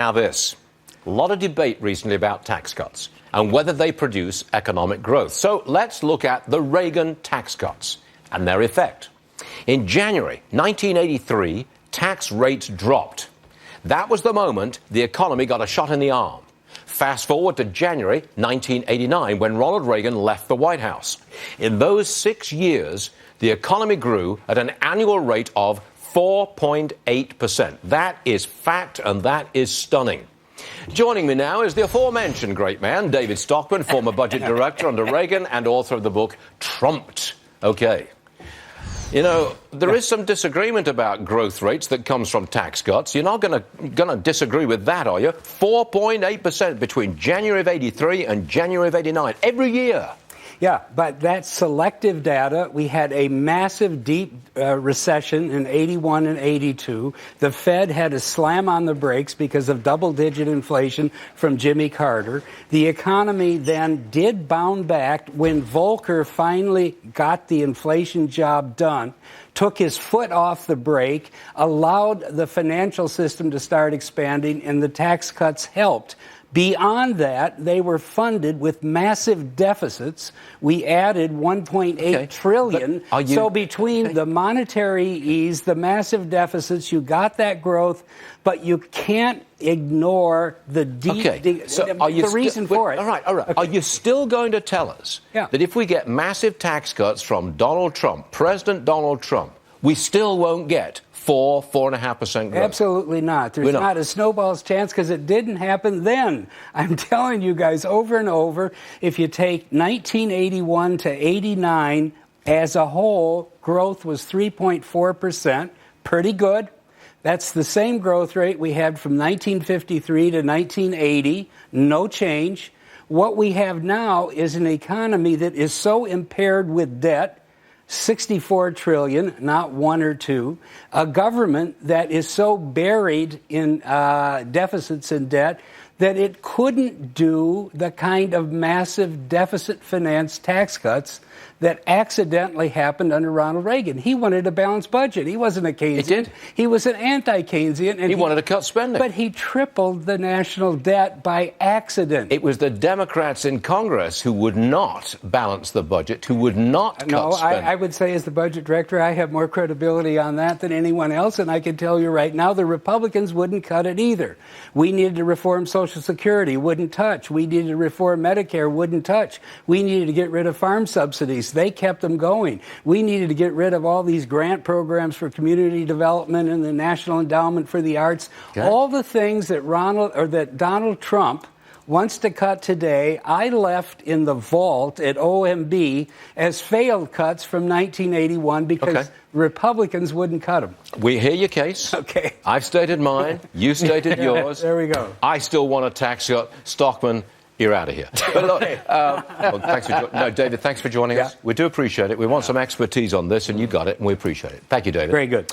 Now this, a lot of debate recently about tax cuts and whether they produce economic growth. So let's look at the Reagan tax cuts and their effect. In January 1983, tax rates dropped. That was the moment the economy got a shot in the arm. Fast forward to January 1989, when Ronald Reagan left the White House. In those 6 years, the economy grew at an annual rate of 4.8%. That is fact, and that is stunning. Joining me now is the aforementioned great man, David Stockman, former budget director under Reagan and author of the book Trumped. Okay. You know, there is some disagreement about growth rates that comes from tax cuts. You're not going to disagree with that, are you? 4.8% between January of 83 and January of 89, every year. Yeah, but that's selective data. We had a massive, deep recession in 81 and 82. The Fed had to slam on the brakes because of double-digit inflation from Jimmy Carter. The economy then did bounce back when Volcker finally got the inflation job done, took his foot off the brake, allowed the financial system to start expanding, and the tax cuts helped. Beyond that, they were funded with massive deficits. We added $1.8 trillion. So between the monetary ease, the massive deficits, you got that growth, but you can't ignore the the reason for it. All right. Okay. Are you still going to tell us that if we get massive tax cuts from Donald Trump, President Donald Trump, we still won't get 4.5% growth? Absolutely not. There's not a snowball's chance because it didn't happen then. I'm telling you guys over and over, if you take 1981 to 89 as a whole, growth was 3.4%. Pretty good. That's the same growth rate we had from 1953 to 1980. No change. What we have now is an economy that is so impaired with debt, 64 trillion, not one or two. A government that is so buried in deficits and debt that it couldn't do the kind of massive deficit finance tax cuts that accidentally happened under Ronald Reagan. He wanted a balanced budget. He wasn't a Keynesian. He did. He was an anti-Keynesian. And he wanted to cut spending. But he tripled the national debt by accident. It was the Democrats in Congress who would not balance the budget, who would not cut spending. I would say as the budget director, I have more credibility on that than anyone else, and I can tell you right now the Republicans wouldn't cut it either. We needed to reform Social Security, wouldn't touch. We needed to reform Medicare, wouldn't touch. We needed to get rid of farm subsidies. They kept them going. We needed to get rid of all these grant programs for community development and the National Endowment for the Arts. Okay. All the things that Donald Trump wants to cut today, I left in the vault at OMB as failed cuts from 1981 because Republicans wouldn't cut them. We hear your case. Okay. I've stated mine. You stated yours. There we go. I still want a tax cut. Stockman, you're out of here. But look, David, thanks for joining us. We do appreciate it. We want some expertise on this, and you got it, and we appreciate it. Thank you, David. Very good.